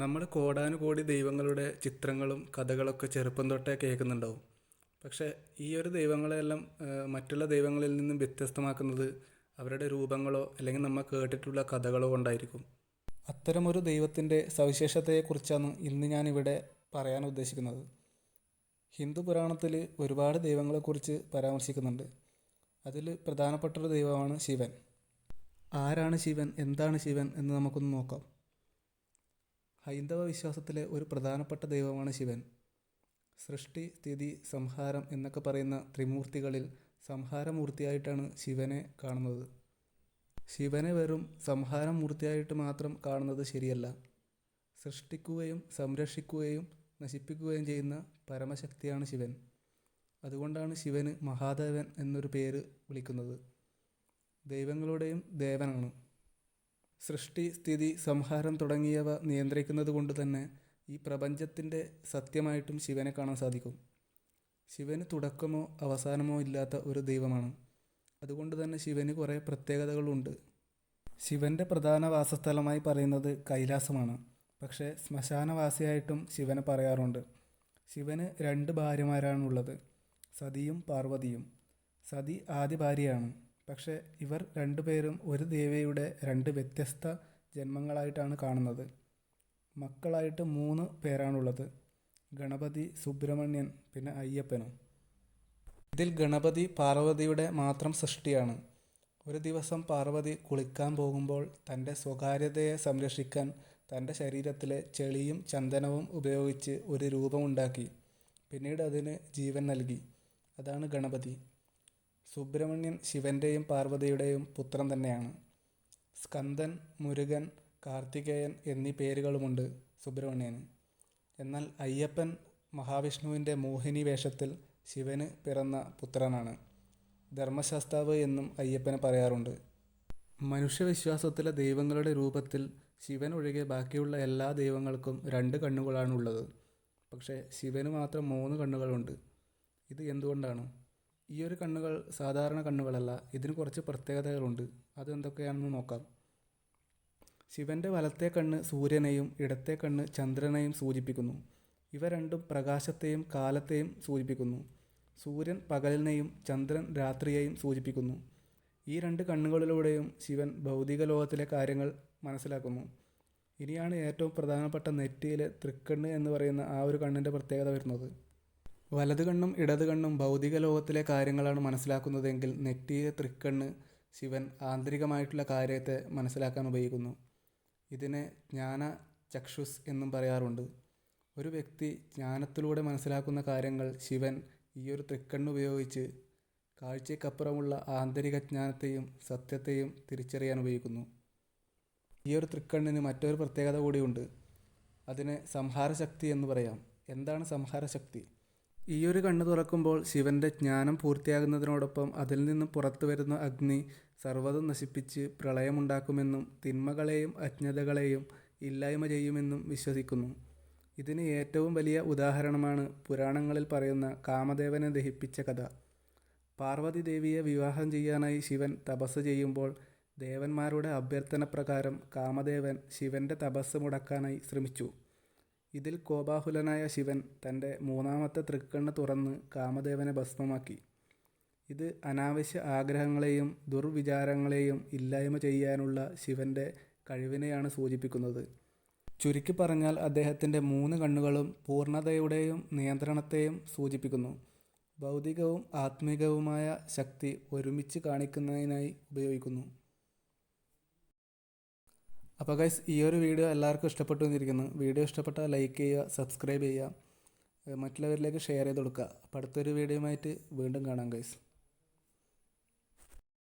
നമ്മൾ കോടാനുകോടി ദൈവങ്ങളുടെ ചിത്രങ്ങളും കഥകളൊക്കെ ചെറുപ്പം തൊട്ടേ കേൾക്കുന്നുണ്ടാവും. പക്ഷേ ഈ ഒരു ദൈവങ്ങളെയെല്ലാം മറ്റുള്ള ദൈവങ്ങളിൽ നിന്നും വ്യത്യസ്തമാക്കുന്നത് അവരുടെ രൂപങ്ങളോ അല്ലെങ്കിൽ നമ്മൾ കേട്ടിട്ടുള്ള കഥകളോ കൊണ്ടായിരിക്കും. അത്തരമൊരു ദൈവത്തിൻ്റെ സവിശേഷതയെക്കുറിച്ചാണ് ഇന്ന് ഞാനിവിടെ പറയാൻ ഉദ്ദേശിക്കുന്നത്. ഹിന്ദു പുരാണത്തിൽ ഒരുപാട് ദൈവങ്ങളെക്കുറിച്ച് പരാമർശിക്കുന്നുണ്ട്. അതിൽ പ്രധാനപ്പെട്ടൊരു ദൈവമാണ് ശിവൻ. ആരാണ് ശിവൻ, എന്താണ് ശിവൻ എന്ന് നമുക്കൊന്ന് നോക്കാം. ഹൈന്ദവ വിശ്വാസത്തിലെ ഒരു പ്രധാനപ്പെട്ട ദൈവമാണ് ശിവൻ. സൃഷ്ടി, സ്ഥിതി, സംഹാരം എന്നൊക്കെ പറയുന്ന ത്രിമൂർത്തികളിൽ സംഹാരമൂർത്തിയായിട്ടാണ് ശിവനെ കാണുന്നത്. ശിവനെ വെറും സംഹാരമൂർത്തിയായിട്ട് മാത്രം കാണുന്നത് ശരിയല്ല. സൃഷ്ടിക്കുകയും സംരക്ഷിക്കുകയും നശിപ്പിക്കുകയും ചെയ്യുന്ന പരമശക്തിയാണ് ശിവൻ. അതുകൊണ്ടാണ് ശിവന് മഹാദേവൻ എന്നൊരു പേര് വിളിക്കുന്നത്. ദൈവങ്ങളുടെയും ദേവനാണ്. സൃഷ്ടി, സ്ഥിതി, സംഹാരം തുടങ്ങിയവ നിയന്ത്രിക്കുന്നത് കൊണ്ട് തന്നെ ഈ പ്രപഞ്ചത്തിൻ്റെ സത്യമായിട്ടും ശിവനെ കാണാൻ സാധിക്കും. ശിവന് തുടക്കമോ അവസാനമോ ഇല്ലാത്ത ഒരു ദൈവമാണ്. അതുകൊണ്ട് തന്നെ ശിവന് കുറേ പ്രത്യേകതകളുണ്ട്. ശിവൻ്റെ പ്രധാന വാസസ്ഥലമായി പറയുന്നത് കൈലാസമാണ്. പക്ഷേ ശ്മശാനവാസിയായിട്ടും ശിവനെ പറയാറുണ്ട്. ശിവന് 2 ഭാര്യമാരാണുള്ളത്, സതിയും പാർവതിയും. സതി ആദ്യ ഭാര്യയാണ്. പക്ഷേ ഇവർ 2 പേരും ഒരു ദേവിയുടെ 2 വ്യത്യസ്ത ജന്മങ്ങളായിട്ടാണ് കാണുന്നത്. മക്കളായിട്ട് 3 പേരാണുള്ളത്: ഗണപതി, സുബ്രഹ്മണ്യൻ, പിന്നെ അയ്യപ്പനും. ഇതിൽ ഗണപതി പാർവതിയുടെ മാത്രം സൃഷ്ടിയാണ്. ഒരു ദിവസം പാർവതി കുളിക്കാൻ പോകുമ്പോൾ തൻ്റെ സ്വകാര്യതയെ സംരക്ഷിക്കാൻ തൻ്റെ ശരീരത്തിലെ ചെളിയും ചന്ദനവും ഉപയോഗിച്ച് ഒരു രൂപമുണ്ടാക്കി. പിന്നീട് അതിന് ജീവൻ നൽകി. അതാണ് ഗണപതി. സുബ്രഹ്മണ്യൻ ശിവൻ്റെയും പാർവതിയുടെയും പുത്രൻ തന്നെയാണ്. സ്കന്ദൻ, മുരുകൻ, കാർത്തികേയൻ എന്നീ പേരുകളുമുണ്ട് സുബ്രഹ്മണ്യന്. എന്നാൽ അയ്യപ്പൻ മഹാവിഷ്ണുവിൻ്റെ മോഹിനി വേഷത്തിൽ ശിവന് പിറന്ന പുത്രനാണ്. ധർമ്മശാസ്താവ് എന്നും അയ്യപ്പനെ പറയാറുണ്ട്. മനുഷ്യവിശ്വാസത്തിലെ ദൈവങ്ങളുടെ രൂപത്തിൽ ശിവൻ ഒഴികെ ബാക്കിയുള്ള എല്ലാ ദൈവങ്ങൾക്കും 2 കണ്ണുകളാണുള്ളത്. പക്ഷേ ശിവന് മാത്രം 3 കണ്ണുകളുണ്ട്. ഇത് എന്തുകൊണ്ടാണ്? ഈ ഒരു കണ്ണുകൾ സാധാരണ കണ്ണുകളല്ല. ഇതിന് കുറച്ച് പ്രത്യേകതകളുണ്ട്. അതെന്തൊക്കെയാണെന്ന് നോക്കാം. ശിവൻ്റെ വലത്തെ കണ്ണ് സൂര്യനെയും ഇടത്തെ കണ്ണ് ചന്ദ്രനെയും സൂചിപ്പിക്കുന്നു. ഇവ രണ്ടും പ്രകാശത്തെയും കാലത്തെയും സൂചിപ്പിക്കുന്നു. സൂര്യൻ പകലിനെയും ചന്ദ്രൻ രാത്രിയെയും സൂചിപ്പിക്കുന്നു. ഈ 2 കണ്ണുകളിലൂടെയും ശിവൻ ഭൗതിക ലോകത്തിലെ കാര്യങ്ങൾ മനസ്സിലാക്കുന്നു. ഇനിയാണ് ഏറ്റവും പ്രധാനപ്പെട്ട നെറ്റിയിലെ തൃക്കണ്ണ് എന്ന് പറയുന്ന ആ ഒരു കണ്ണിൻ്റെ പ്രത്യേകത വരുന്നത്. വലത് കണ്ണും ഇടത് കണ്ണും ഭൗതിക ലോകത്തിലെ കാര്യങ്ങളാണ് മനസ്സിലാക്കുന്നതെങ്കിൽ നെറ്റിയിലെ തൃക്കണ്ണ് ശിവൻ ആന്തരികമായിട്ടുള്ള കാര്യത്തെ മനസ്സിലാക്കാൻ ഉപയോഗിക്കുന്നു. ഇതിനെ ജ്ഞാന ചക്ഷുസ് എന്നും പറയാറുണ്ട്. ഒരു വ്യക്തി ജ്ഞാനത്തിലൂടെ മനസ്സിലാക്കുന്ന കാര്യങ്ങൾ ശിവൻ ഈ ഒരു തൃക്കണ്ണ് ഉപയോഗിച്ച് കാഴ്ചയ്ക്കപ്പുറമുള്ള ആന്തരിക ജ്ഞാനത്തെയും സത്യത്തെയും തിരിച്ചറിയാൻ ഉപയോഗിക്കുന്നു. ഈ ഒരു തൃക്കണ്ണിന് മറ്റൊരു പ്രത്യേകത കൂടിയുണ്ട്. അതിനെ സംഹാരശക്തി എന്ന് പറയാം. എന്താണ് സംഹാരശക്തി? ഈ ഒരു കണ്ണ് തുറക്കുമ്പോൾ ശിവൻ്റെ ജ്ഞാനം പൂർത്തിയാകുന്നതിനോടൊപ്പം അതിൽ നിന്നും പുറത്തു വരുന്ന അഗ്നി സർവ്വതും നശിപ്പിച്ച് പ്രളയമുണ്ടാക്കുമെന്നും തിന്മകളെയും അജ്ഞതകളെയും ഇല്ലായ്മ ചെയ്യുമെന്നും വിശ്വസിക്കുന്നു. ഇതിന് ഏറ്റവും വലിയ ഉദാഹരണമാണ് പുരാണങ്ങളിൽ പറയുന്ന കാമദേവനെ ദഹിപ്പിച്ച കഥ. പാർവതി ദേവിയെ വിവാഹം ചെയ്യാനായി ശിവൻ തപസ് ചെയ്യുമ്പോൾ ദേവന്മാരുടെ അഭ്യർത്ഥന പ്രകാരം കാമദേവൻ ശിവൻ്റെ തപസ് മുടക്കാനായി ശ്രമിച്ചു. ഇതിൽ കോപാകുലനായ ശിവൻ തൻ്റെ 3ാമത്തെ തൃക്കണ്ണ് തുറന്ന് കാമദേവനെ ഭസ്മമാക്കി. ഇത് അനാവശ്യ ആഗ്രഹങ്ങളെയും ദുർവിചാരങ്ങളെയും ഇല്ലായ്മ ചെയ്യാനുള്ള ശിവൻ്റെ കഴിവിനെയാണ് സൂചിപ്പിക്കുന്നത്. ചുരുക്കി പറഞ്ഞാൽ അദ്ദേഹത്തിൻ്റെ 3 കണ്ണുകളും പൂർണ്ണതയുടെയും നിയന്ത്രണത്തെയും സൂചിപ്പിക്കുന്നു. ഭൗതികവും ആത്മികവുമായ ശക്തി ഒരുമിച്ച് കാണിക്കുന്നതിനായി ഉപയോഗിക്കുന്നു. അപ്പോൾ ഗൈസ്, ഈ ഒരു വീഡിയോ എല്ലാവർക്കും ഇഷ്ടപ്പെട്ടു എന്നിരിക്കുന്നു. വീഡിയോ ഇഷ്ടപ്പെട്ടാൽ ലൈക്ക് ചെയ്യുക, സബ്സ്ക്രൈബ് ചെയ്യുക, മറ്റുള്ളവരിലേക്ക് ഷെയർ ചെയ്ത് കൊടുക്കുക. അപ്പോൾ അടുത്തൊരു വീഡിയോയുമായിട്ട് വീണ്ടും കാണാം ഗൈസ്.